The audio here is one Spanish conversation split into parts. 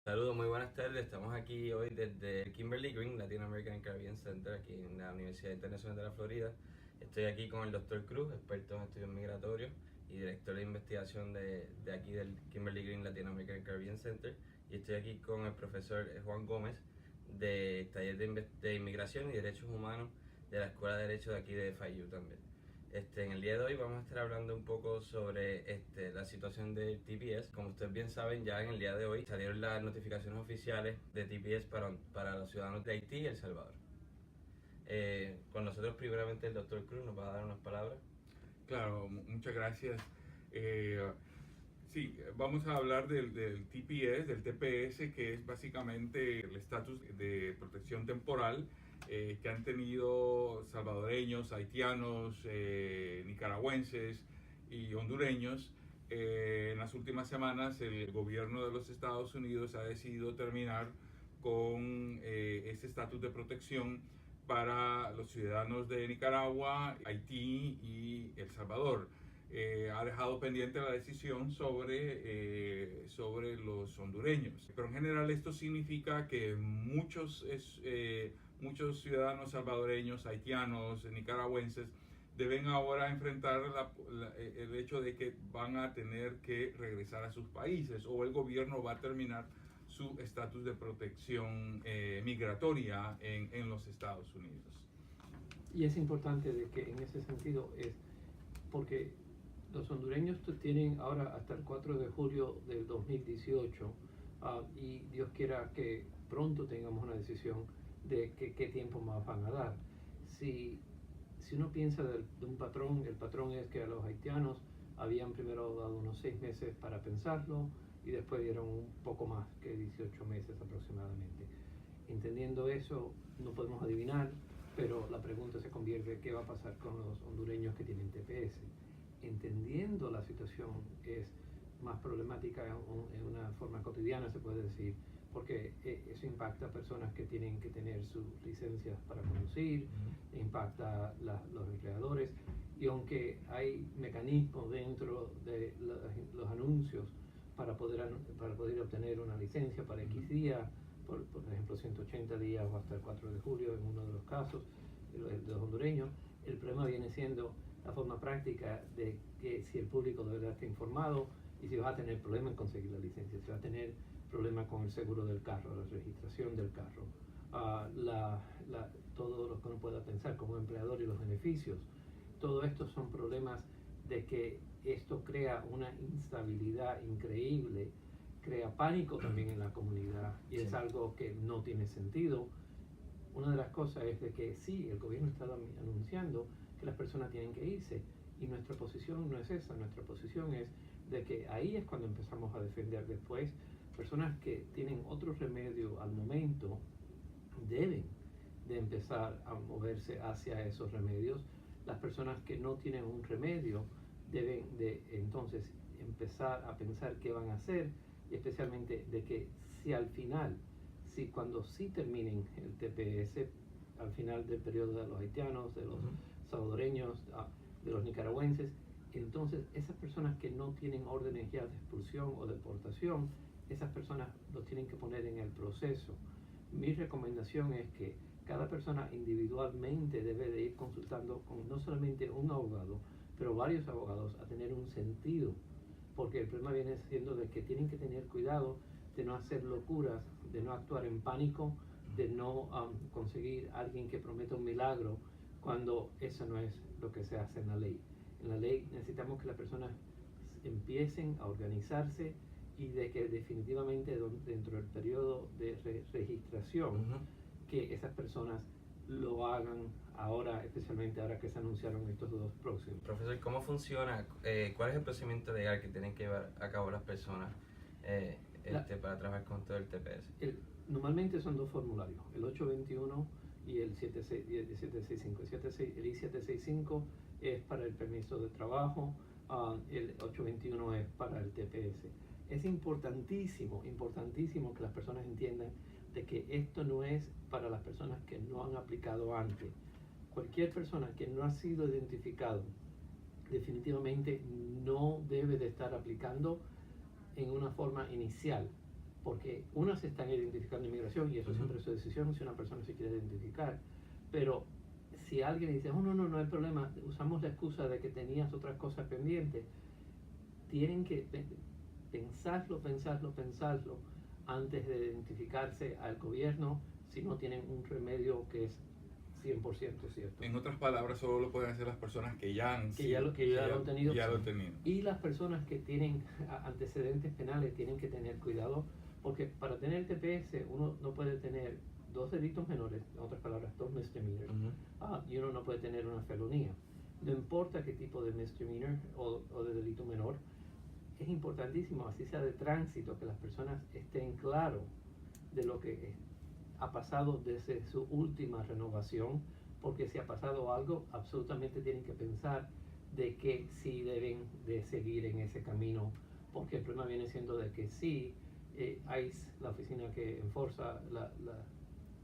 Saludos, muy buenas tardes. Estamos aquí hoy desde el Kimberly Green Latin American Caribbean Center, aquí en la Universidad Internacional de la Florida. Estoy aquí con el Dr. Cruz, experto en estudios migratorios y director de investigación de aquí del Kimberly Green Latin American Caribbean Center. Y estoy aquí con el profesor Juan Gómez, de taller de inmigración y derechos humanos de la Escuela de Derecho de aquí de FIU también. En el día de hoy vamos a estar hablando un poco sobre la situación del TPS. Como ustedes bien saben, ya en el día de hoy salieron las notificaciones oficiales de TPS para los ciudadanos de Haití y El Salvador. Con nosotros primeramente el doctor Cruz nos va a dar unas palabras. Claro, muchas gracias. Sí, vamos a hablar del TPS, del TPS, que es básicamente el estatus de protección temporal que han tenido salvadoreños, haitianos, nicaragüenses y hondureños. En las últimas semanas el gobierno de los Estados Unidos ha decidido terminar con ese estatus de protección para los ciudadanos de Nicaragua, Haití y El Salvador. Ha dejado pendiente la decisión sobre los hondureños. Pero en general esto significa que muchos ciudadanos salvadoreños, haitianos, nicaragüenses deben ahora enfrentar el hecho de que van a tener que regresar a sus países o el gobierno va a terminar su estatus de protección migratoria en los Estados Unidos. Y es importante de que en ese sentido es porque los hondureños tienen ahora hasta el 4 de julio del 2018 y Dios quiera que pronto tengamos una decisión de qué tiempo más van a dar. Si uno piensa de un patrón, el patrón es que a los haitianos habían primero dado unos 6 meses para pensarlo y después dieron un poco más que 18 meses aproximadamente. Entendiendo eso, no podemos adivinar, pero la pregunta se convierte: ¿qué va a pasar con los hondureños que tienen TPS? Entendiendo la situación es más problemática en una forma cotidiana, se puede decir, porque eso impacta a personas que tienen que tener sus licencias para conducir, impacta los empleadores, y aunque hay mecanismos dentro de los anuncios para poder obtener una licencia para X días, por ejemplo 180 días o hasta el 4 de julio en uno de los casos de los hondureños, el problema viene siendo la forma práctica de que si el público de verdad está informado y si va a tener problemas en conseguir la licencia, si va a tener problemas con el seguro del carro, la registración del carro, todo lo que uno pueda pensar como empleador y los beneficios. Todo esto son problemas de que esto crea una instabilidad increíble, crea pánico también en la comunidad y es algo que no tiene sentido. Una de las cosas es de que sí, el gobierno está anunciando que las personas tienen que irse y nuestra posición no es esa, nuestra posición es de que ahí es cuando empezamos a defender después. Personas que tienen otro remedio al momento deben de empezar a moverse hacia esos remedios. Las personas que no tienen un remedio deben de entonces empezar a pensar qué van a hacer, y especialmente de que si al final, si cuando sí terminen el TPS, al final del periodo de los haitianos, de los salvadoreños, de los nicaragüenses, entonces esas personas que no tienen órdenes ya de expulsión o deportación, esas personas los tienen que poner en el proceso. Mi recomendación es que cada persona individualmente debe de ir consultando con no solamente un abogado, pero varios abogados, a tener un sentido, porque el problema viene siendo de que tienen que tener cuidado de no hacer locuras, de no actuar en pánico, de no conseguir a alguien que prometa un milagro, cuando eso no es lo que se hace en la ley. En la ley necesitamos que las personas empiecen a organizarse y de que definitivamente dentro del periodo de registración, que esas personas lo hagan ahora, especialmente ahora que se anunciaron estos dos próximos. Profesor, ¿cómo funciona? ¿Cuál es el procedimiento legal que tienen que llevar a cabo las personas para trabajar con todo el TPS? Normalmente son dos formularios, el 821 y el 765. El I-765 es para el permiso de trabajo, el 821 es para el TPS. Es importantísimo que las personas entiendan de que esto no es para las personas que no han aplicado antes. Cualquier persona que no ha sido identificado definitivamente no debe de estar aplicando en una forma inicial, porque unas están identificando inmigración y eso siempre es su decisión si una persona se quiere identificar, pero si alguien dice, oh no hay problema, usamos la excusa de que tenías otras cosas pendientes, tienen que pensarlo antes de identificarse al gobierno si no tienen un remedio que es 100% cierto. En otras palabras, solo lo pueden hacer las personas que ya han lo han tenido. Ya lo han tenido. Y las personas que tienen antecedentes penales tienen que tener cuidado, porque para tener el TPS uno no puede tener 2 delitos menores, en otras palabras, 2 misdemeanors, y uno no puede tener una felonía. No importa qué tipo de misdemeanor o de delito menor, es importantísimo, así sea de tránsito, que las personas estén claros de lo que ha pasado desde su última renovación, porque si ha pasado algo, absolutamente tienen que pensar de que sí deben de seguir en ese camino, porque el problema viene siendo de que sí, ICE, la oficina que enforza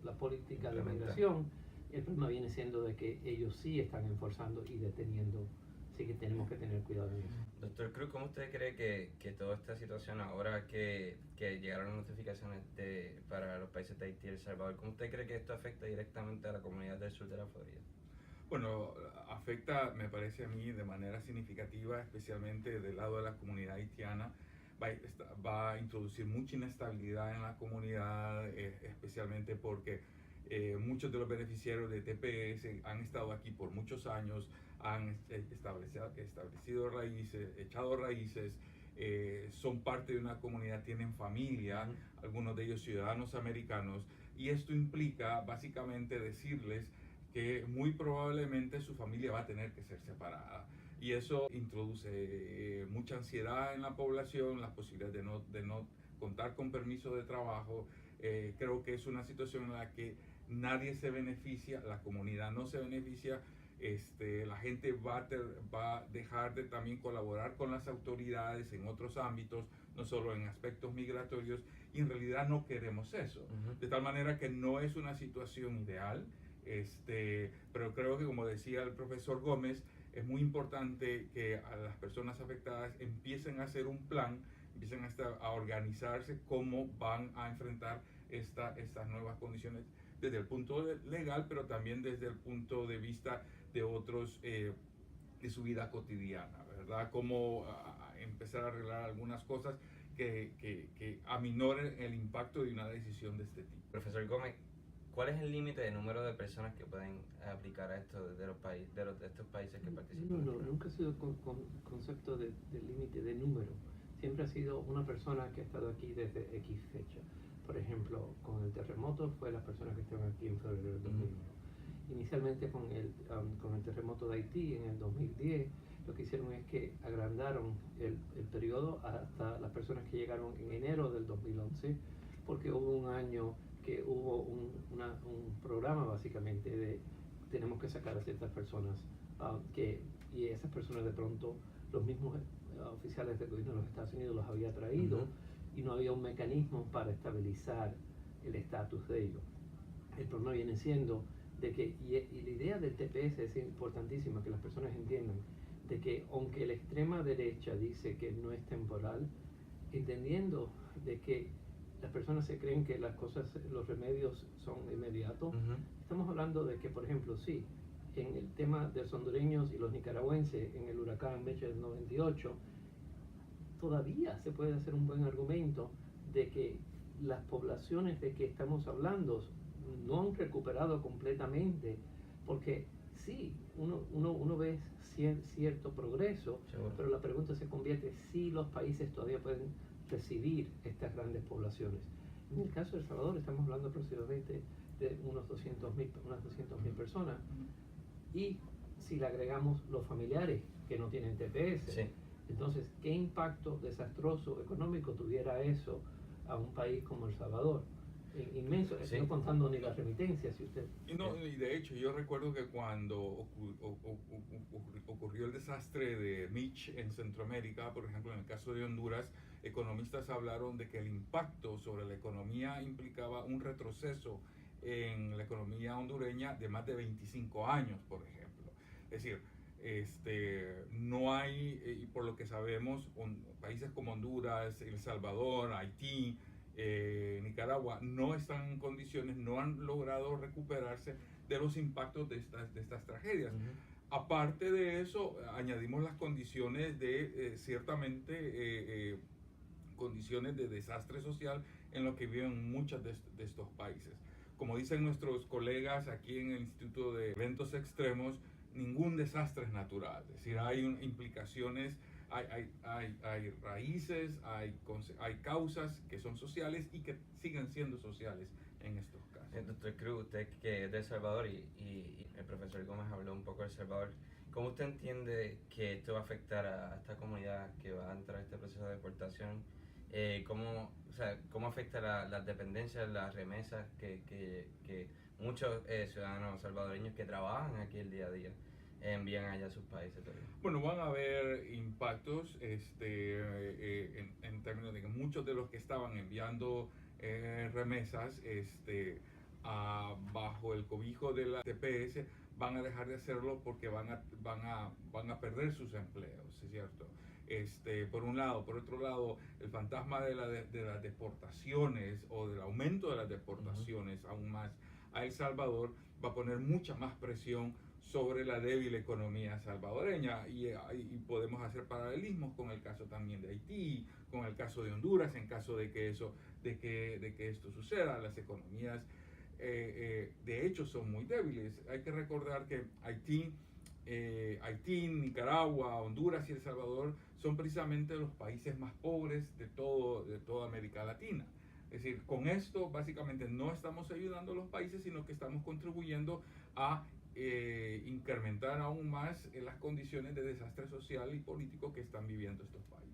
la política de migración, el problema viene siendo de que ellos sí están enforzando y deteniendo, así que tenemos que tener cuidado en eso. Doctor Cruz, ¿cómo usted cree que toda esta situación, ahora que llegaron las notificaciones para los países de Haití y El Salvador, ¿cómo usted cree que esto afecta directamente a la comunidad del sur de la Florida? Bueno, afecta, me parece a mí, de manera significativa, especialmente del lado de la comunidad haitiana. Va a introducir mucha inestabilidad en la comunidad, especialmente porque muchos de los beneficiarios de TPS han estado aquí por muchos años, han establecido raíces, echado raíces, son parte de una comunidad, tienen familia, algunos de ellos ciudadanos americanos, y esto implica básicamente decirles que muy probablemente su familia va a tener que ser separada. Y eso introduce mucha ansiedad en la población, las posibilidades de no contar con permiso de trabajo. Creo que es una situación en la que nadie se beneficia, la comunidad no se beneficia, la gente va a dejar de también colaborar con las autoridades en otros ámbitos, no solo en aspectos migratorios, y en realidad no queremos eso. De tal manera que no es una situación ideal, pero creo que, como decía el profesor Gómez, es muy importante que a las personas afectadas empiecen a hacer un plan, empiecen a organizarse cómo van a enfrentar estas nuevas condiciones desde el punto legal, pero también desde el punto de vista de otros, de su vida cotidiana, ¿verdad? Cómo empezar a arreglar algunas cosas que aminoren el impacto de una decisión de este tipo. Profesor Gómez, ¿cuál es el límite de número de personas que pueden aplicar a esto de estos países que participan? No, nunca ha sido concepto de límite de número. Siempre ha sido una persona que ha estado aquí desde X fecha. Por ejemplo, con el terremoto fue las personas que estaban aquí en febrero del 2001. Inicialmente con el terremoto de Haití en el 2010, lo que hicieron es que agrandaron el periodo hasta las personas que llegaron en enero del 2011, porque hubo un año que hubo un programa básicamente de tenemos que sacar a ciertas personas y esas personas de pronto los mismos oficiales del gobierno de los Estados Unidos los había traído y no había un mecanismo para estabilizar el estatus de ellos. El problema viene siendo de que, y la idea del TPS es importantísima, que las personas entiendan de que aunque la extrema derecha dice que no es temporal, entendiendo de que las personas se creen que las cosas, los remedios son inmediatos. Estamos hablando de que, por ejemplo, sí, en el tema de los hondureños y los nicaragüenses, en el huracán Meche del 98, todavía se puede hacer un buen argumento de que las poblaciones de que estamos hablando no han recuperado completamente, porque sí, uno ve cierto progreso, pero la pregunta se convierte si los países todavía pueden recibir estas grandes poblaciones. En el caso de El Salvador estamos hablando aproximadamente de unas 200.000 personas, y si le agregamos los familiares que no tienen TPS, entonces ¿qué impacto desastroso económico tuviera eso a un país como El Salvador? Inmenso, no contando ni las remitencias, si usted... Y de hecho, yo recuerdo que cuando ocurrió el desastre de Mitch en Centroamérica, por ejemplo, en el caso de Honduras, economistas hablaron de que el impacto sobre la economía implicaba un retroceso en la economía hondureña de más de 25 años, por ejemplo. Es decir, no hay, y por lo que sabemos, países como Honduras, El Salvador, Haití, Nicaragua no están en condiciones, no han logrado recuperarse de los impactos de estas tragedias. Aparte de eso, añadimos las condiciones de, ciertamente, condiciones de desastre social en lo que viven muchos de estos países. Como dicen nuestros colegas aquí en el Instituto de Eventos Extremos, ningún desastre es natural. Es decir, hay implicaciones, hay raíces, hay causas que son sociales y que siguen siendo sociales en estos casos. Doctor Cruz, usted que es de El Salvador y el profesor Gómez habló un poco de El Salvador, ¿cómo usted entiende que esto va a afectar a esta comunidad que va a entrar a este proceso de deportación? ¿Cómo afecta las dependencias, las remesas que muchos ciudadanos salvadoreños que trabajan aquí el día a día envían allá a sus países también? Bueno, van a haber impactos en términos de que muchos de los que estaban enviando remesas bajo el cobijo de la TPS van a dejar de hacerlo porque van a perder sus empleos, ¿es cierto? Por un lado. Por otro lado, el fantasma de las deportaciones o del aumento de las deportaciones aún más a El Salvador va a poner mucha más presión sobre la débil economía salvadoreña y podemos hacer paralelismos con el caso también de Haití, con el caso de Honduras, en caso de que esto suceda. Las economías de hecho son muy débiles. Hay que recordar que Haití, Nicaragua, Honduras y El Salvador son precisamente los países más pobres de toda América Latina. Es decir, con esto básicamente no estamos ayudando a los países, sino que estamos contribuyendo a incrementar aún más las condiciones de desastre social y político que están viviendo estos países.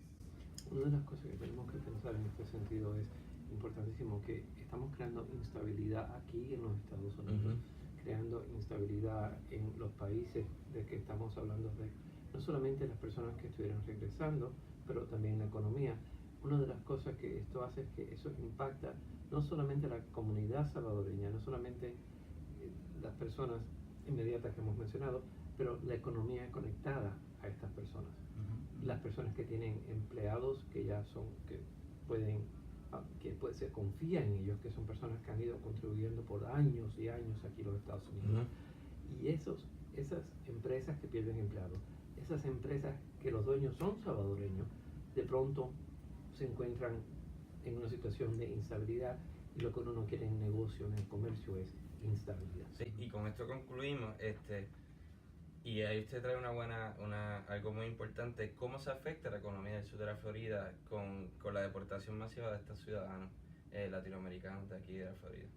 Una de las cosas que tenemos que pensar en este sentido es importantísimo que estamos creando instabilidad aquí en los Estados Unidos, creando instabilidad en los países de que estamos hablando, de no solamente las personas que estuvieran regresando, pero también la economía. Una de las cosas que esto hace es que eso impacta no solamente a la comunidad salvadoreña, no solamente las personas inmediatas que hemos mencionado, pero la economía conectada a estas personas. Las personas que tienen empleados que ya son, se confía en ellos, que son personas que han ido contribuyendo por años y años aquí en los Estados Unidos. Y esas empresas que pierden empleados, esas empresas que los dueños son salvadoreños, de pronto se encuentran en una situación de instabilidad, y lo que uno no quiere en negocio, en el comercio, es instabilidad. Sí, y con esto concluimos, y ahí usted trae algo muy importante: ¿cómo se afecta la economía del sur de la Florida con la deportación masiva de estos ciudadanos latinoamericanos de aquí de la Florida?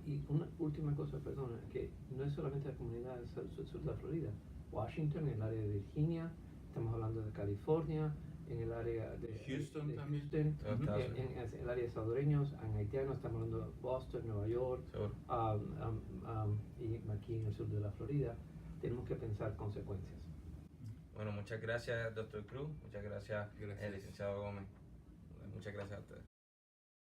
Y una última cosa, perdona, que no es solamente la comunidad del sur de la Florida. Washington, en el área de Virginia, estamos hablando de California, en el área de Houston, en el área de salvadoreños, en haitianos, estamos hablando de Boston, Nueva York, y aquí en el sur de la Florida. Tenemos que pensar consecuencias. Bueno, muchas gracias, doctor Cruz. Muchas gracias, licenciado Gómez. Muchas gracias a ustedes.